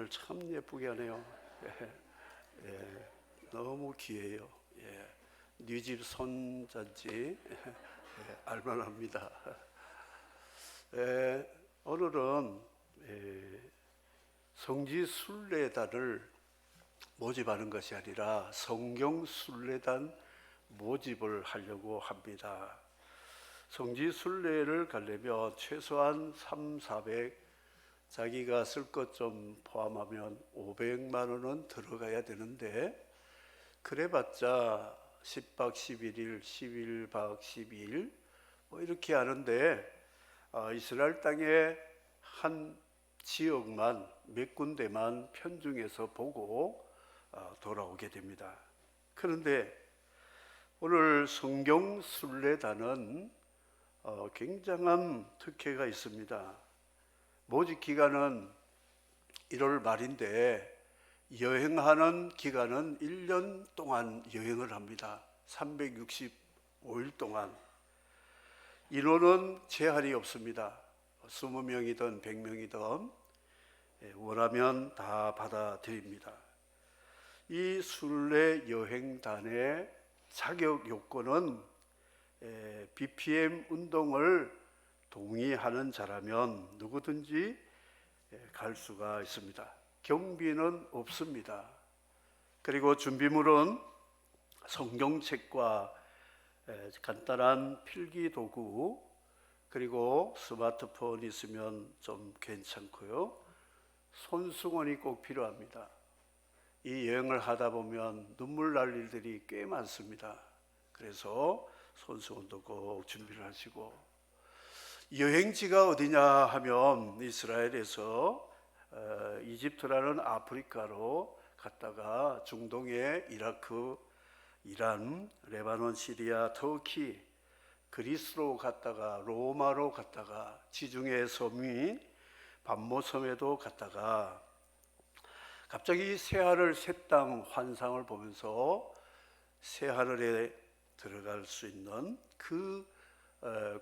오늘 참 예쁘게 하네요. 너무 귀해요. 네 집 손자인지 알만합니다. 오늘은 성지 순례단을 모집하는 것이 아니라 성경 순례단 모집을 하려고 합니다. 성지 순례를 가려면 최소한 300-400, 자기가 쓸 것 좀 포함하면 500만 원은 들어가야 되는데, 그래봤자 10박 11일, 11박 12일 뭐 이렇게 하는데, 이스라엘 땅의 한 지역만 몇 군데만 편중해서 보고 돌아오게 됩니다. 그런데 오늘 성경 순례단은 굉장한 특혜가 있습니다. 모집 기간은 1월 말인데 여행하는 기간은 1년 동안 여행을 합니다. 365일 동안. 인원은 제한이 없습니다. 20명이든 100명이든 원하면 다 받아들입니다. 이 순례 여행단의 자격 요건은 BPM 운동을 동의하는 자라면 누구든지 갈 수가 있습니다. 경비는 없습니다. 그리고 준비물은 성경책과 간단한 필기 도구, 그리고 스마트폰 있으면 좀 괜찮고요. 손수건이 꼭 필요합니다. 이 여행을 하다 보면 눈물 날 일들이 꽤 많습니다. 그래서 손수건도 꼭 준비를 하시고, 여행지가 어디냐 하면 이스라엘에서 이집트라는 아프리카로 갔다가 중동의 이라크, 이란, 레바논, 시리아, 터키, 그리스로 갔다가 로마로 갔다가 지중해 섬인 반모섬에도 갔다가 갑자기 새하늘 새땅 환상을 보면서 새하늘에 들어갈 수 있는 그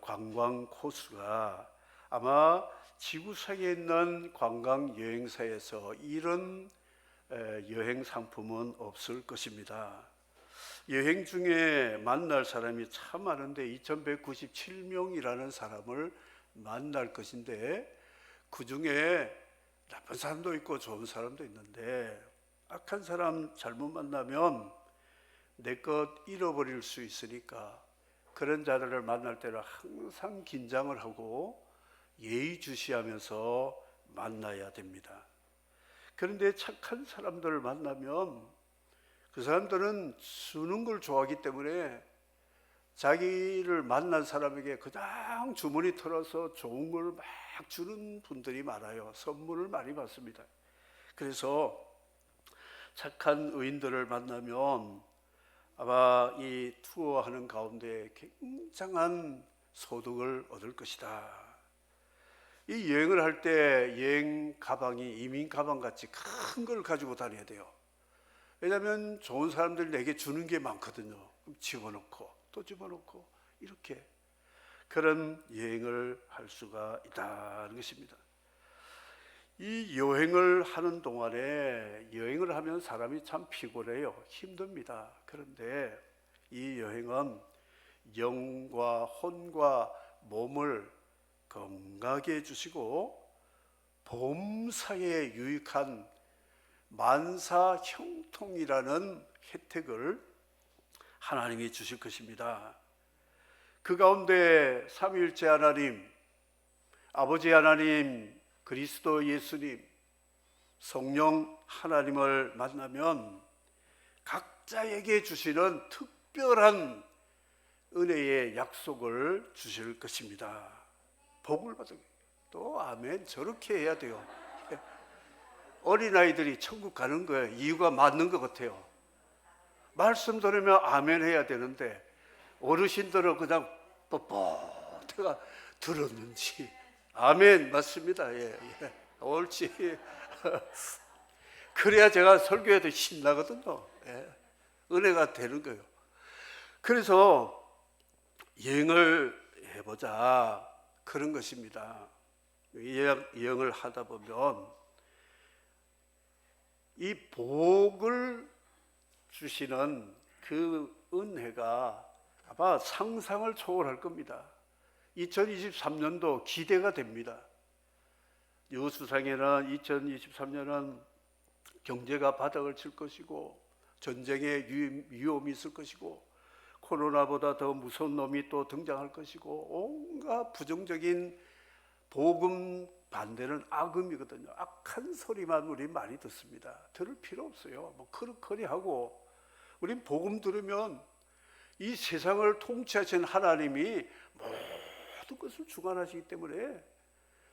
관광 코스가 아마 지구상에 있는 관광 여행사에서 이런 여행 상품은 없을 것입니다. 여행 중에 만날 사람이 참 많은데 2197명이라는 사람을 만날 것인데, 그 중에 나쁜 사람도 있고 좋은 사람도 있는데, 악한 사람 잘못 만나면 내 것 잃어버릴 수 있으니까 그런 자들을 만날 때는 항상 긴장을 하고 예의주시하면서 만나야 됩니다. 그런데 착한 사람들을 만나면 그 사람들은 주는 걸 좋아하기 때문에 자기를 만난 사람에게 그냥 주머니 털어서 좋은 걸 막 주는 분들이 많아요. 선물을 많이 받습니다. 그래서 착한 의인들을 만나면 아마 이 투어하는 가운데 굉장한 소득을 얻을 것이다. 이 여행을 할 때 여행 가방이 이민 가방 같이 큰 걸 가지고 다녀야 돼요. 왜냐하면 좋은 사람들이 내게 주는 게 많거든요. 집어넣고 또 집어넣고 이렇게 그런 여행을 할 수가 있다는 것입니다. 이 여행을 하는 동안에, 여행을 하면 사람이 참 피곤해요. 힘듭니다. 그런데 이 여행은 영과 혼과 몸을 건강하게 해주시고 범사에 유익한 만사 형통이라는 혜택을 하나님이 주실 것입니다. 그 가운데 삼위일체 하나님, 아버지 하나님, 그리스도 예수님, 성령 하나님을 만나면 각자에게 주시는 특별한 은혜의 약속을 주실 것입니다. 복을 받은, 또 아멘, 저렇게 해야 돼요. 어린아이들이 천국 가는 거예요. 이유가 맞는 것 같아요. 말씀 들으면 아멘 해야 되는데 어르신들은 그냥 뻣뻣해가 들었는지 아멘 맞습니다. 예. 옳지. 그래야 제가 설교해도 신나거든요. 예. 은혜가 되는 거예요. 그래서 여행을 해보자, 그런 것입니다. 여행을 하다 보면 이 복을 주시는 그 은혜가 아마 상상을 초월할 겁니다. 2023년도 기대가 됩니다. 여수상에는 2023년은 경제가 바닥을 칠 것이고 전쟁의 위험이 있을 것이고 코로나보다 더 무서운 놈이 또 등장할 것이고 온갖 부정적인 복음 반대는 악음이거든요. 악한 소리만 우리 많이 듣습니다. 들을 필요 없어요. 뭐 커리커리하고 우린 복음 들으면 이 세상을 통치하신 하나님이 모든 것을 주관하시기 때문에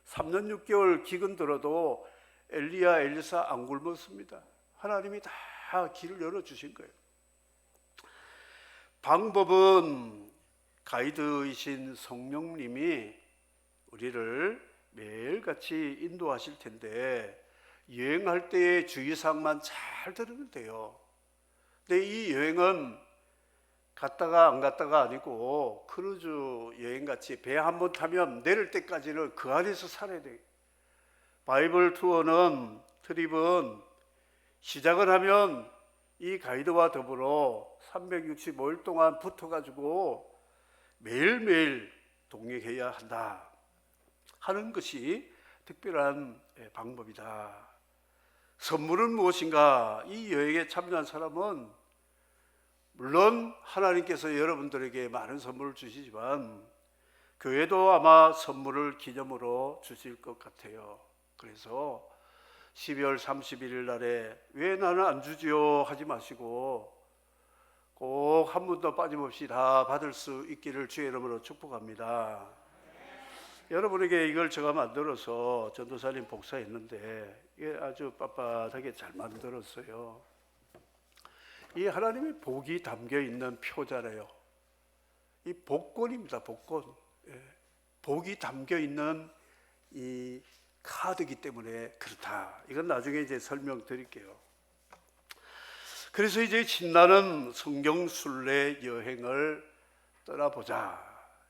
3년 6개월 기근 들어도 엘리야 엘리사 안 굶었습니다. 하나님이 다 길을 열어주신 거예요. 방법은 가이드이신 성령님이 우리를 매일같이 인도하실 텐데 여행할 때의 주의사항만 잘 들으면 돼요. 근데 이 여행은 갔다가 안 갔다가 아니고 크루즈 여행같이 배 한 번 타면 내릴 때까지는 그 안에서 살아야 돼요. 바이블 투어는 트립은 시작을 하면 이 가이드와 더불어 365일 동안 붙어가지고 매일매일 동행해야 한다 하는 것이 특별한 방법이다. 선물은 무엇인가? 이 여행에 참여한 사람은 물론 하나님께서 여러분들에게 많은 선물을 주시지만 교회도 아마 선물을 기념으로 주실 것 같아요. 그래서 12월 31일 날에 왜 나는 안 주지요 하지 마시고 꼭 한 분도 빠짐없이 다 받을 수 있기를 주의 이름으로 축복합니다. 여러분에게 이걸 제가 만들어서 전도사님 복사했는데 이게 아주 빳빳하게 잘 만들었어요. 이 하나님의 복이 담겨 있는 표잖아요. 이 복권입니다. 복권. 복이 담겨 있는 이 카드이기 때문에 그렇다. 이건 나중에 이제 설명드릴게요. 그래서 이제 신나는 성경 순례 여행을 떠나보자.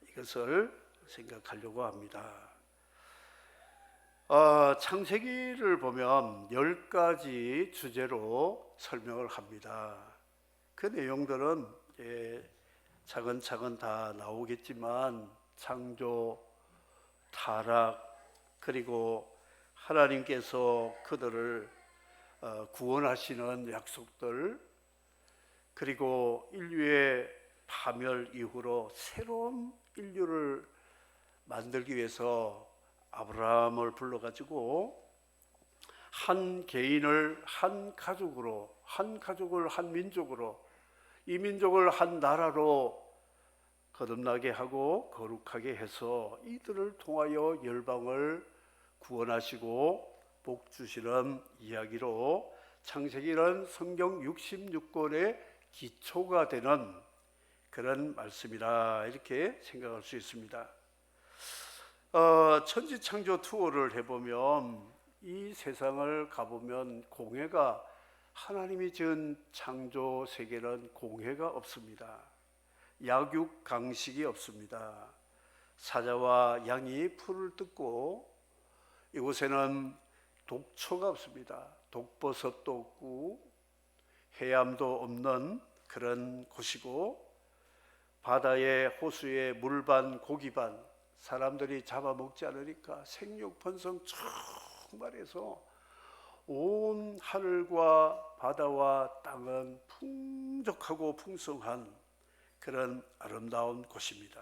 이것을 생각하려고 합니다. 창세기를 보면 10가지 주제로 설명을 합니다. 그 내용들은 차근차근 다 나오겠지만 창조, 타락, 그리고 하나님께서 그들을 구원하시는 약속들, 그리고 인류의 파멸 이후로 새로운 인류를 만들기 위해서 아브라함을 불러가지고 한 개인을 한 가족으로, 한 가족을 한 민족으로, 이 민족을 한 나라로 거듭나게 하고 거룩하게 해서 이들을 통하여 열방을 구원하시고 복 주시는 이야기로 창세기는 성경 66권의 기초가 되는 그런 말씀이라 이렇게 생각할 수 있습니다. 천지창조 투어를 해보면 이 세상을 가보면 공해가 하나님이 지은 창조 세계는 공해가 없습니다. 약육강식이 없습니다. 사자와 양이 풀을 뜯고 이곳에는 독초가 없습니다. 독버섯도 없고 해암도 없는 그런 곳이고 바다에 호수에 물반 고기반 사람들이 잡아먹지 않으니까 생육번성 충만해서 온 하늘과 바다와 땅은 풍족하고 풍성한 그런 아름다운 곳입니다.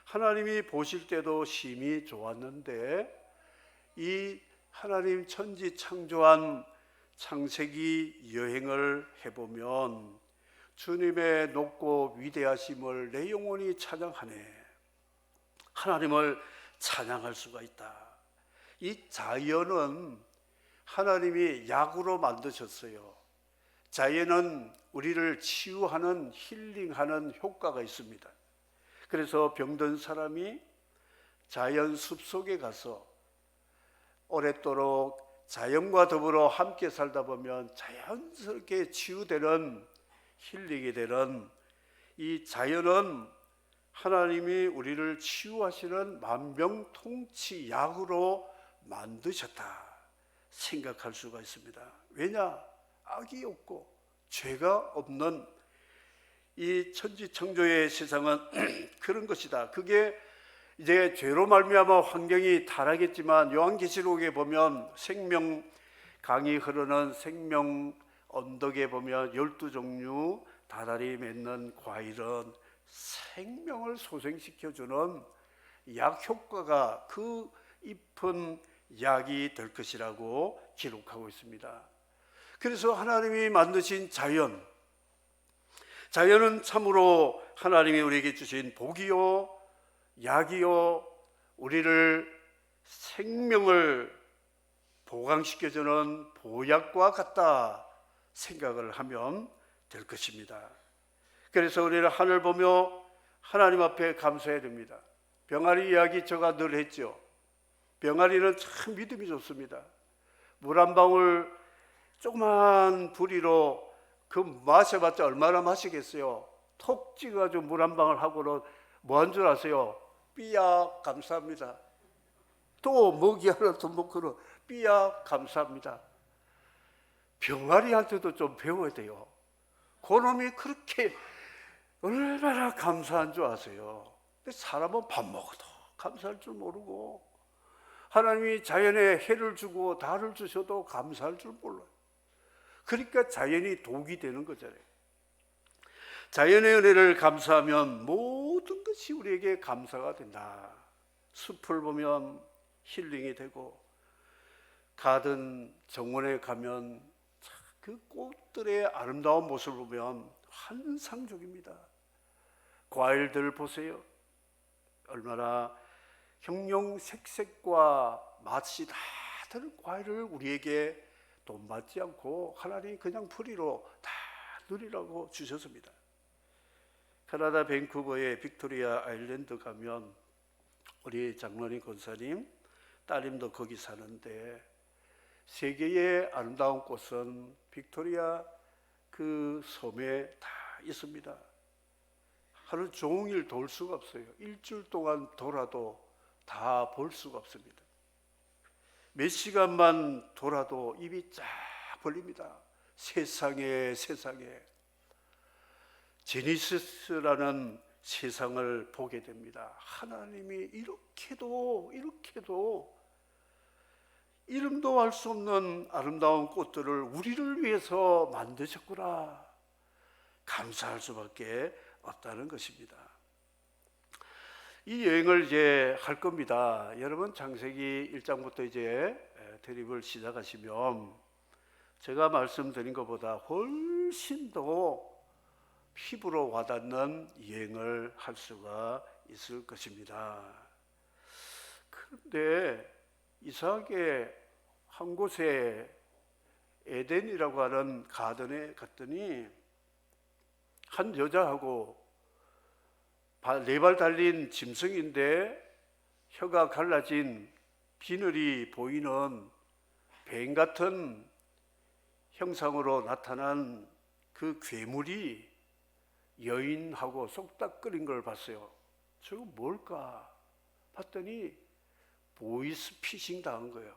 하나님이 보실 때도 심히 좋았는데 이 하나님 천지 창조한 창세기 여행을 해보면 주님의 높고 위대하심을 내 영혼이 찬양하네. 하나님을 찬양할 수가 있다. 이 자연은 하나님이 약으로 만드셨어요. 자연은 우리를 치유하는 힐링하는 효과가 있습니다. 그래서 병든 사람이 자연 숲속에 가서 오랫도록 자연과 더불어 함께 살다 보면 자연스럽게 치유되는 힐링이 되는 이 자연은 하나님이 우리를 치유하시는 만병통치 약으로 만드셨다 생각할 수가 있습니다. 왜냐? 악이 없고 죄가 없는 이 천지창조의 세상은 그런 것이다. 그게 이제 죄로 말미암아 환경이 타락했지만 요한계시록에 보면 생명 강이 흐르는 생명 언덕에 보면 12종류 다달이 맺는 과일은 생명을 소생시켜주는 약 효과가 그 잎은 약이 될 것이라고 기록하고 있습니다. 그래서 하나님이 만드신 자연은 참으로 하나님이 우리에게 주신 복이요 약이요 우리를 생명을 보강시켜주는 보약과 같다 생각을 하면 될 것입니다. 그래서 우리는 하늘 보며 하나님 앞에 감사해야 됩니다. 병아리 이야기 제가 늘 했죠. 병아리는 참 믿음이 좋습니다. 물 한 방울 조그만 부리로 그 마셔봤자 얼마나 마시겠어요. 톡 찍어가지고 물 한 방울 하고는 뭐 한 줄 아세요? 삐약 감사합니다. 또 먹이 하나 더 먹고는 삐약 감사합니다. 병아리한테도 좀 배워야 돼요. 그놈이 그렇게 얼마나 감사한 줄 아세요? 근데 사람은 밥 먹어도 감사할 줄 모르고 하나님이 자연에 해를 주고 달을 주셔도 감사할 줄 몰라요. 그러니까 자연이 독이 되는 거잖아요. 자연의 은혜를 감사하면 모든 것이 우리에게 감사가 된다. 숲을 보면 힐링이 되고 가든 정원에 가면 그 꽃들의 아름다운 모습을 보면 환상적입니다. 과일들 보세요. 얼마나 형형색색과 맛이 다 다른 과일을 우리에게 돈 받지 않고 하나님이 그냥 프리로 다 누리라고 주셨습니다. 캐나다 밴쿠버의 빅토리아 아일랜드 가면 우리 장로님 권사님 따님도 거기 사는데 세계의 아름다운 꽃은 빅토리아 그 섬에 다 있습니다. 하루 종일 돌 수가 없어요. 일주일 동안 돌아도 다 볼 수가 없습니다. 몇 시간만 돌아도 입이 쫙 벌립니다. 세상에 제니시스라는 세상을 보게 됩니다. 하나님이 이렇게도 이름도 알 수 없는 아름다운 꽃들을 우리를 위해서 만드셨구나. 감사할 수밖에 없다는 것입니다. 이 여행을 이제 할 겁니다. 여러분 창세기 1장부터 이제 대립을 시작하시면 제가 말씀드린 것보다 훨씬 더 피부로 와닿는 여행을 할 수가 있을 것입니다. 그런데 이상하게 한 곳에 에덴이라고 하는 가든에 갔더니 한 여자하고 네 발 달린 짐승인데 혀가 갈라진 비늘이 보이는 뱀 같은 형상으로 나타난 그 괴물이 여인하고 쏙닥거린 걸 봤어요. 저거 뭘까 봤더니 보이스피싱 당한 거예요.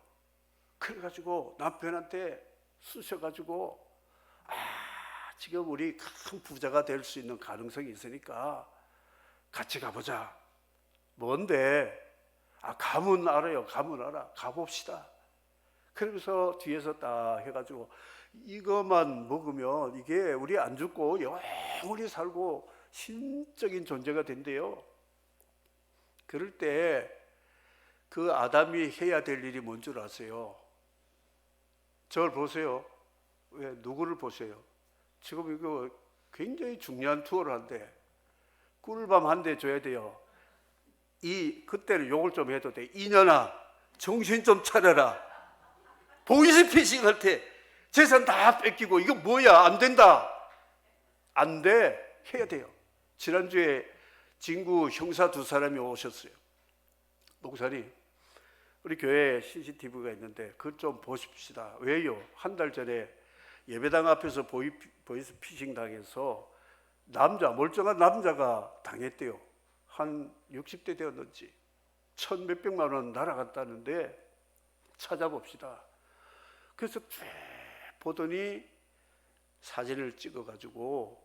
그래가지고 남편한테 쑤셔가지고 지금 우리 큰 부자가 될 수 있는 가능성이 있으니까 같이 가보자. 뭔데? 가문 알아요. 가문 알아. 가봅시다. 그러면서 뒤에서 딱 해가지고 이것만 먹으면 이게 우리 안 죽고 영원히 살고 신적인 존재가 된대요. 그럴 때 그 아담이 해야 될 일이 뭔 줄 아세요? 저를 보세요. 왜 누구를 보세요? 지금 이거 굉장히 중요한 투어를 한대. 꿀밤 한 대 줘야 돼요. 그때는 욕을 좀 해도 돼. 이년아, 정신 좀 차려라. 보이스피싱 할 때 재산 다 뺏기고 이거 뭐야? 안 된다. 안 돼. 해야 돼요. 지난주에 진구 형사 2사람이 오셨어요. 목사님, 우리 교회에 CCTV가 있는데 그걸 좀 보십시다. 왜요? 한 달 전에 예배당 앞에서 보이스피싱 당해서 멀쩡한 남자가 당했대요. 한 60대 되었는지 1,몇백만 원 날아갔다는데 찾아봅시다. 그래서 보더니 사진을 찍어가지고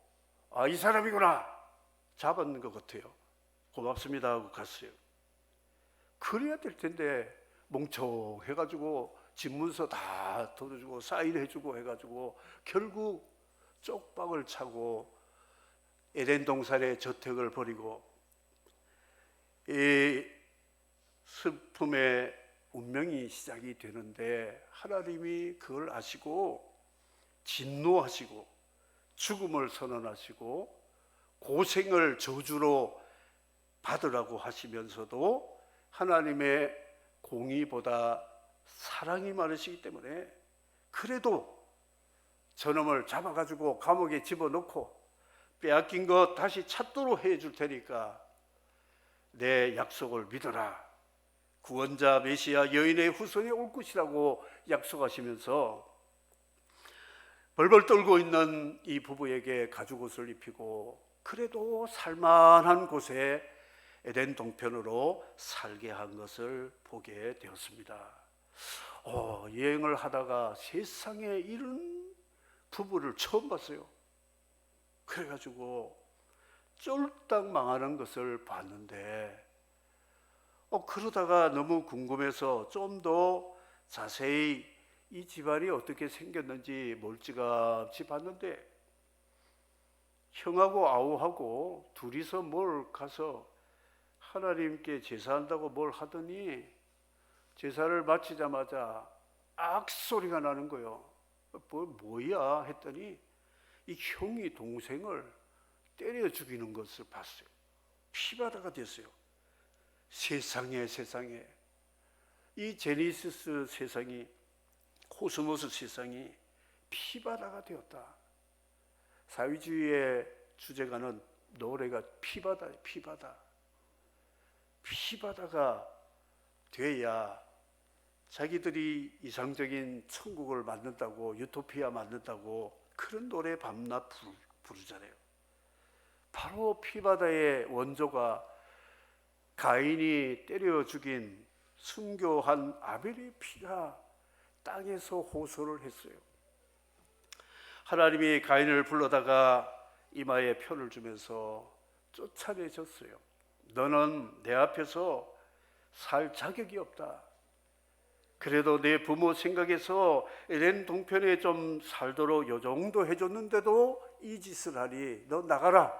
아, 이 사람이구나 잡았는 것 같아요. 고맙습니다 하고 갔어요. 그래야 될 텐데 멍청해가지고 집문서 다 들어주고 사인해주고 해가지고 결국 쪽박을 차고 에덴 동산의 저택을 버리고 이 슬픔의 운명이 시작이 되는데 하나님이 그걸 아시고 진노하시고 죽음을 선언하시고 고생을 저주로 받으라고 하시면서도 하나님의 공의보다 사랑이 많으시기 때문에 그래도 저놈을 잡아가지고 감옥에 집어넣고 빼앗긴 것 다시 찾도록 해줄 테니까 내 약속을 믿어라. 구원자 메시아 여인의 후손이 올 것이라고 약속하시면서 벌벌 떨고 있는 이 부부에게 가죽옷을 입히고 그래도 살만한 곳에 에덴 동편으로 살게 한 것을 보게 되었습니다. 여행을 하다가 세상에 이런 부부를 처음 봤어요. 그래가지고 쫄딱 망하는 것을 봤는데 그러다가 너무 궁금해서 좀 더 자세히 이 집안이 어떻게 생겼는지 멀찌감치 봤는데 형하고 아우하고 둘이서 뭘 가서 하나님께 제사한다고 뭘 하더니 제사를 마치자마자 악소리가 나는 거예요. 뭐야 했더니 이 형이 동생을 때려 죽이는 것을 봤어요. 피바다가 됐어요. 세상에 이 제니시스 세상이 코스모스 세상이 피바다가 되었다. 사회주의의 주제가는 노래가 피바다예요. 피바다가 돼야 자기들이 이상적인 천국을 만든다고 유토피아 만든다고 그런 노래 밤낮 부르잖아요. 바로 피바다의 원조가 가인이 때려 죽인 순교한 아벨의 피가 땅에서 호소를 했어요. 하나님이 가인을 불러다가 이마에 표를 주면서 쫓아내셨어요. 너는 내 앞에서 살 자격이 없다. 그래도 내 부모 생각해서 에덴 동편에 좀 살도록 요 정도 해줬는데도 이 짓을 하니 너 나가라.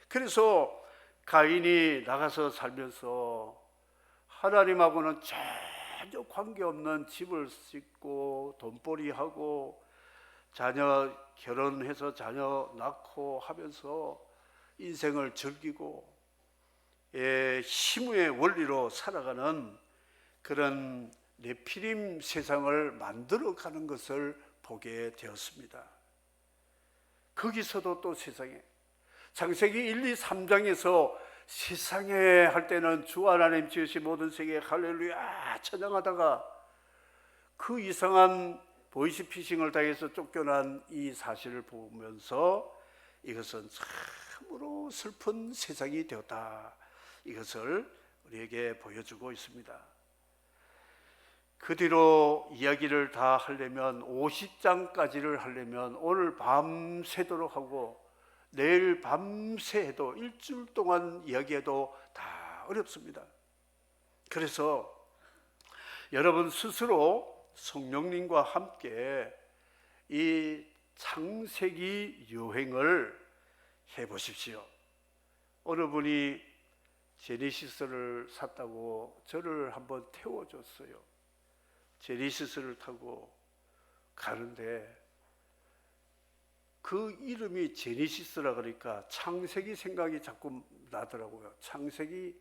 그래서 가인이 나가서 살면서 하나님하고는 전혀 관계없는 집을 짓고 돈벌이하고 자녀 결혼해서 자녀 낳고 하면서 인생을 즐기고 힘의 원리로 살아가는 그런 네피림 세상을 만들어가는 것을 보게 되었습니다. 거기서도 또 세상에 창세기 1, 2, 3장에서 세상에 할 때는 주 하나님 지으신 모든 세계 할렐루야 찬양하다가 그 이상한 보이스피싱을 당해서 쫓겨난 이 사실을 보면서 이것은 참으로 슬픈 세상이 되었다. 이것을 우리에게 보여주고 있습니다. 그 뒤로 이야기를 다 하려면 50장까지를 하려면 오늘 밤새도록 하고 내일 밤새 해도 일주일 동안 이야기해도 다 어렵습니다. 그래서 여러분 스스로 성령님과 함께 이 창세기 여행을 해보십시오. 어느 분이 제네시스를 샀다고 저를 한번 태워줬어요. 제네시스를 타고 가는데 그 이름이 제네시스라 그러니까 창세기 생각이 자꾸 나더라고요. 창세기,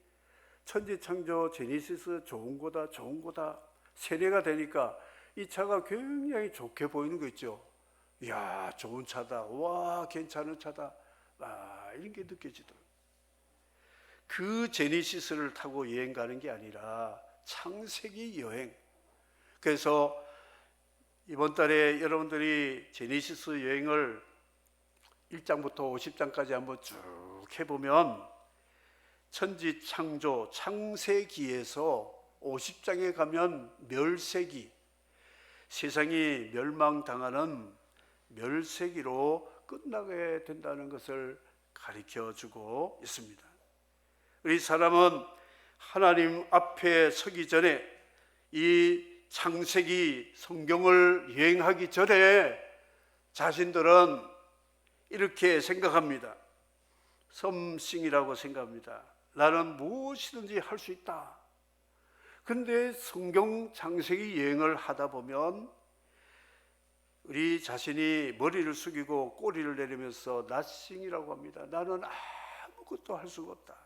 천지창조, 제네시스 좋은 거다 세뇌가 되니까 이 차가 굉장히 좋게 보이는 거 있죠. 이야 좋은 차다, 와 괜찮은 차다, 이런 게 느껴지더라고요. 그 제네시스를 타고 여행 가는 게 아니라 창세기 여행. 그래서 이번 달에 여러분들이 제네시스 여행을 1장부터 50장까지 한번 쭉 해보면 천지창조 창세기에서 50장에 가면 멸세기, 세상이 멸망당하는 멸세기로 끝나게 된다는 것을 가르쳐 주고 있습니다. 우리 사람은 하나님 앞에 서기 전에, 이 창세기 성경을 여행하기 전에 자신들은 이렇게 생각합니다. 썸씽이라고 생각합니다. 나는 무엇이든지 할 수 있다. 그런데 성경 창세기 여행을 하다 보면 우리 자신이 머리를 숙이고 꼬리를 내리면서 nothing이라고 합니다. 나는 아무것도 할 수가 없다.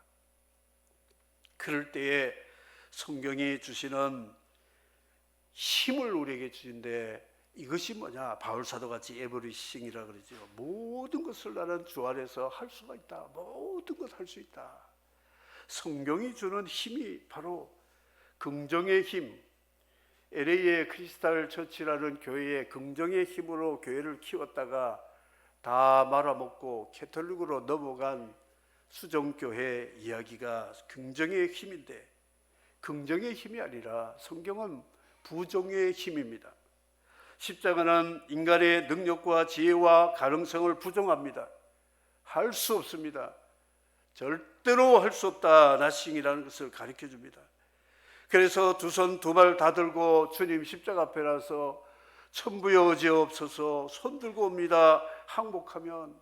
그럴 때에 성경이 주시는 힘을 우리에게 주는데, 이것이 뭐냐? 바울사도같이 에브리싱이라 그러죠. 모든 것을 나는 주 안에서 할 수가 있다. 모든 것 할 수 있다. 성경이 주는 힘이 바로 긍정의 힘. LA의 크리스탈 처치라는 교회의 긍정의 힘으로 교회를 키웠다가 다 말아먹고 캐톨릭으로 넘어간 수정교회 이야기가 긍정의 힘인데, 긍정의 힘이 아니라 성경은 부정의 힘입니다. 십자가는 인간의 능력과 지혜와 가능성을 부정합니다. 할 수 없습니다. 절대로 할 수 없다. 나싱이라는 것을 가르쳐 줍니다. 그래서 두 손 두 발 다 들고 주님 십자가 앞에 나서 천부여지옵소서 손 들고 옵니다. 항복하면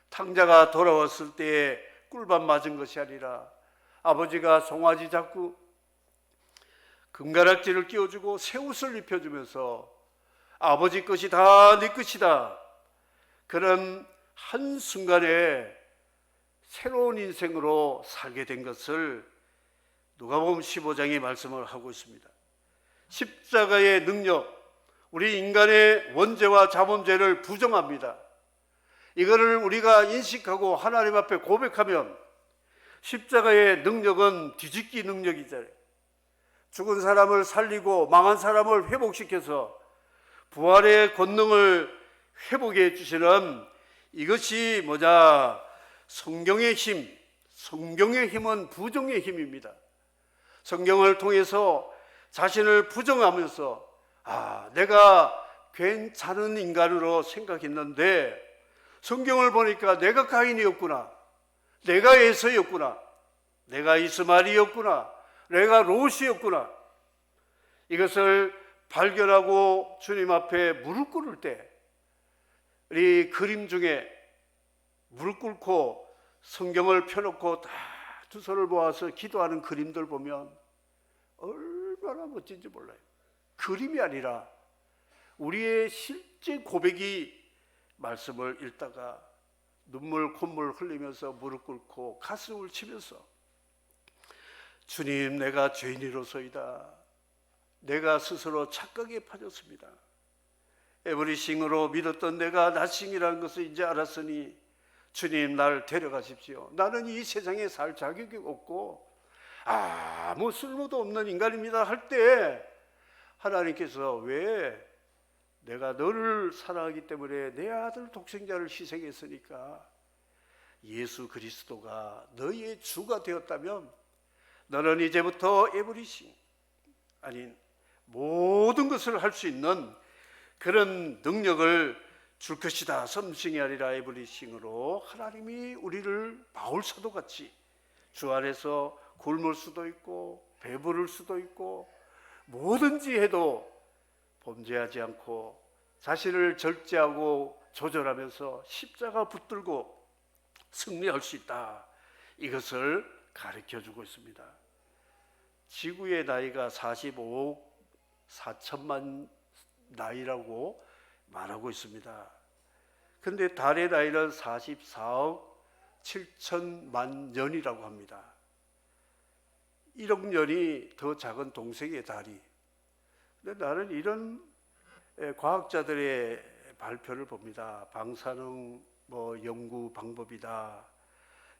탕자가 돌아왔을 때에 꿀밥 맞은 것이 아니라 아버지가 송아지 잡고 금가락지를 끼워주고 새 옷을 입혀주면서 아버지 것이 다 네 것이다. 그런 한순간에 새로운 인생으로 살게 된 것을 누가복음 15장이 말씀을 하고 있습니다. 십자가의 능력, 우리 인간의 원죄와 자범죄를 부정합니다. 이거를 우리가 인식하고 하나님 앞에 고백하면 십자가의 능력은 뒤집기 능력이잖아요. 죽은 사람을 살리고 망한 사람을 회복시켜서 부활의 권능을 회복해 주시는, 이것이 뭐냐? 성경의 힘. 성경의 힘은 부정의 힘입니다. 성경을 통해서 자신을 부정하면서 내가 괜찮은 인간으로 생각했는데 성경을 보니까 내가 가인이었구나, 내가 에서였구나, 내가 이스마엘이었구나, 내가 롯이었구나. 이것을 발견하고 주님 앞에 무릎 꿇을 때, 이 그림 중에 무릎 꿇고 성경을 펴놓고 다 두 손을 모아서 기도하는 그림들 보면 얼마나 멋진지 몰라요. 그림이 아니라 우리의 실제 고백이 말씀을 읽다가 눈물 콧물 흘리면서 무릎 꿇고 가슴을 치면서 주님, 내가 죄인이로소이다. 내가 스스로 착각에 빠졌습니다. 에브리싱으로 믿었던 내가 나싱이라는 것을 이제 알았으니 주님, 날 데려가십시오. 나는 이 세상에 살 자격이 없고 아무 쓸모도 없는 인간입니다 할 때 하나님께서 왜 내가 너를 사랑하기 때문에 내 아들 독생자를 희생했으니까 예수 그리스도가 너희의 주가 되었다면 너는 이제부터 에브리싱, 아닌 모든 것을 할 수 있는 그런 능력을 줄 것이다. 썸씽이 아니라 에브리싱으로 하나님이 우리를 바울사도같이 주 안에서 굶을 수도 있고 배부를 수도 있고 뭐든지 해도 범죄하지 않고 자신을 절제하고 조절하면서 십자가 붙들고 승리할 수 있다. 이것을 가르쳐주고 있습니다. 지구의 나이가 45억 4천만 나이라고 말하고 있습니다. 그런데 달의 나이는 44억 7천만 년이라고 합니다. 1억 년이 더 작은 동생의 달이. 근데 나는 이런 과학자들의 발표를 봅니다. 방사능 연구 방법이다.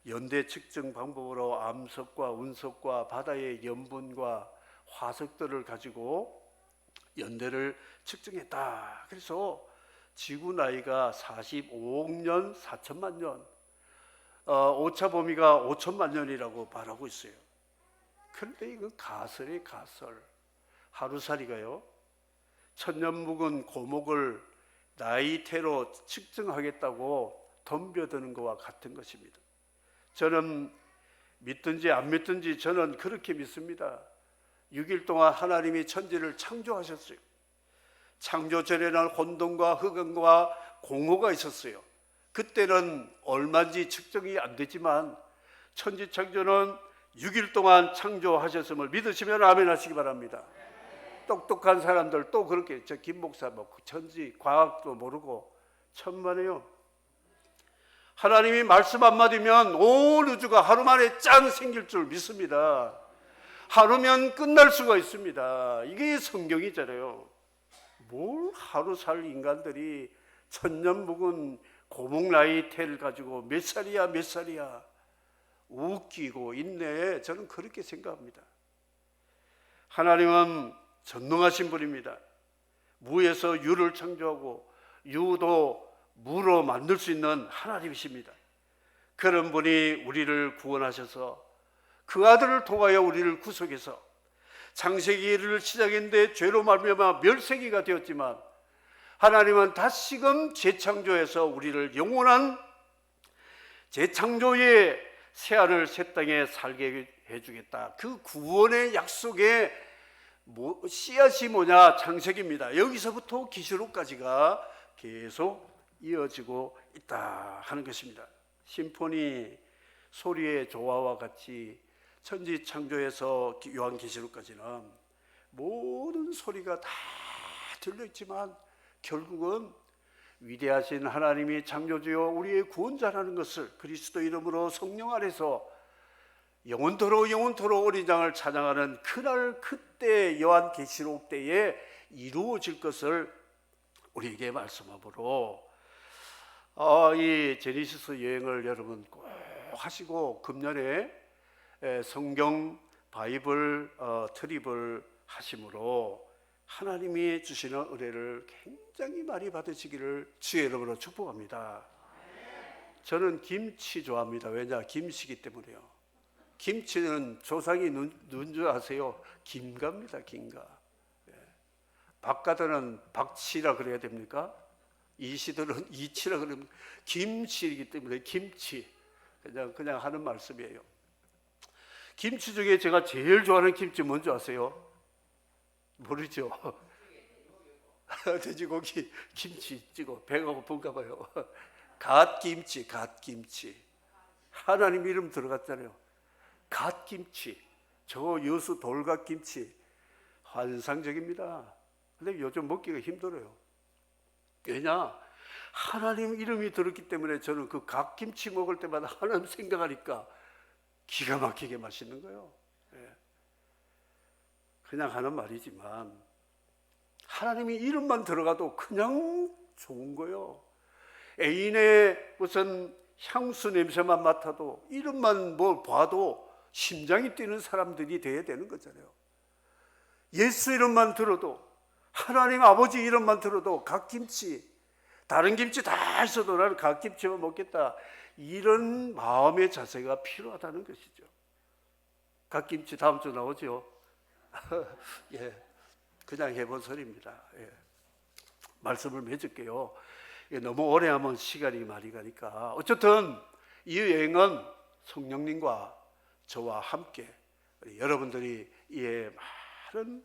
연대 측정 방법으로 암석과 운석과 바다의 염분과 화석들을 가지고 연대를 측정했다. 그래서 지구 나이가 45억 년 4천만 년, 오차 범위가 5천만 년이라고 말하고 있어요. 그런데 이건 가설이 가설. 하루살이가요, 천년 묵은 고목을 나이테로 측정하겠다고 덤벼드는 것과 같은 것입니다. 저는 믿든지 안 믿든지 저는 그렇게 믿습니다. 6일 동안 하나님이 천지를 창조하셨어요. 창조 전에는 혼돈과 흑암과 공허가 있었어요. 그때는 얼마인지 측정이 안 되지만 천지창조는 6일 동안 창조하셨음을 믿으시면 아멘 하시기 바랍니다. 똑똑한 사람들 또 그렇게, 저 김 목사 뭐 천지 과학도 모르고 천만에요. 하나님이 말씀 한마디면 온 우주가 하루 만에 짠 생길 줄 믿습니다. 하루면 끝날 수가 있습니다. 이게 성경이잖아요. 뭘 하루 살 인간들이 천년 묵은 고목 나이테를 가지고 몇 살이야 몇 살이야 웃기고 있네. 저는 그렇게 생각합니다. 하나님은 전능하신 분입니다. 무에서 유를 창조하고 유도 무로 만들 수 있는 하나님이십니다. 그런 분이 우리를 구원하셔서 그 아들을 통하여 우리를 구속해서 창세기를 시작했는데 죄로 말미암아 멸세기가 되었지만 하나님은 다시금 재창조해서 우리를 영원한 재창조의 새하늘 새 땅에 살게 해주겠다. 그 구원의 약속의 씨앗이 뭐냐? 창세기입니다. 여기서부터 계시록까지가 계속 이어지고 있다 하는 것입니다. 심포니 소리의 조화와 같이 천지 창조에서 요한계시록까지는 모든 소리가 다 들려있지만 결국은 위대하신 하나님이 창조주요 우리의 구원자라는 것을 그리스도 이름으로 성령 안에서 영원토록 영원토록 어린 양을 찬양하는 그날 그때 요한계시록 때에 이루어질 것을 우리에게 말씀함으로 이 제네시스 여행을 여러분 꼭 하시고 금년에 성경 바이블 트립을 하심으로 하나님이 주시는 은혜를 굉장히 많이 받으시기를 주의 이름으로 축복합니다. 저는 김치 좋아합니다. 왜냐? 김씨기 때문에요. 김치는 조상이 누군 줄 아세요? 김가입니다. 김가. 박가들은 박치라 그래야 됩니까? 이시들은 이치라 그러면 김치이기 때문에 김치. 그냥 하는 말씀이에요. 김치 중에 제가 제일 좋아하는 김치 뭔지 아세요? 모르죠? 돼지고기 김치 찍어 배가 고픈가 봐요. 갓김치, 갓김치. 하나님 이름 들어갔잖아요. 갓김치. 저 여수 돌갓김치 환상적입니다. 근데 요즘 먹기가 힘들어요. 왜냐? 하나님 이름이 들었기 때문에 저는 그 갓김치 먹을 때마다 하나님 생각하니까 기가 막히게 맛있는 거예요. 그냥 하는 말이지만 하나님이 이름만 들어가도 그냥 좋은 거예요. 애인의 무슨 향수 냄새만 맡아도 이름만 뭘 봐도 심장이 뛰는 사람들이 돼야 되는 거잖아요. 예수 이름만 들어도 하나님 아버지 이름만 들어도 갓김치, 다른 김치 다 있어도 나는 갓김치만 먹겠다, 이런 마음의 자세가 필요하다는 것이죠. 갓김치 다음 주 나오죠? 예, 그냥 해본 소리입니다. 예. 말씀을 맺을게요. 너무 오래 하면 시간이 많이 가니까. 어쨌든 이 여행은 성령님과 저와 함께 여러분들이 이에 많은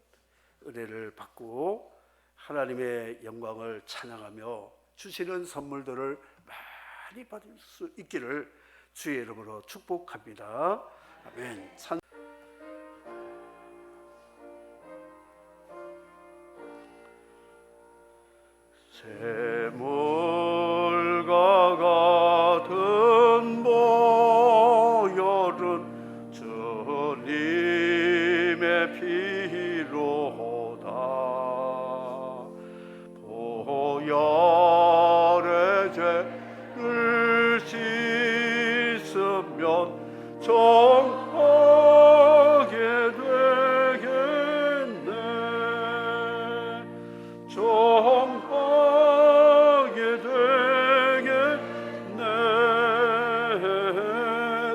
은혜를 받고 하나님의 영광을 찬양하며 주시는 선물들을 많이 받을 수 있기를 주의 이름으로 축복합니다. 아멘. 샘물과 같은 보혈은 주님의 피로다. 보혈의 죄를 씻으면 정하게 되겠네. 정하게 되겠네.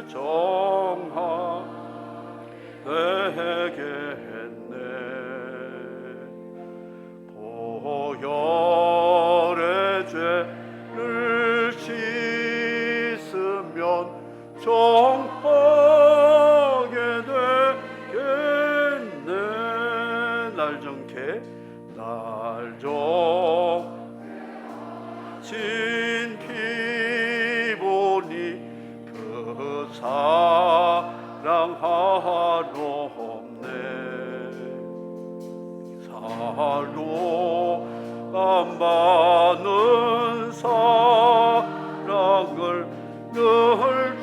정하게 되겠네. 사랑하옵네. 사로 안 받는 사랑을 늘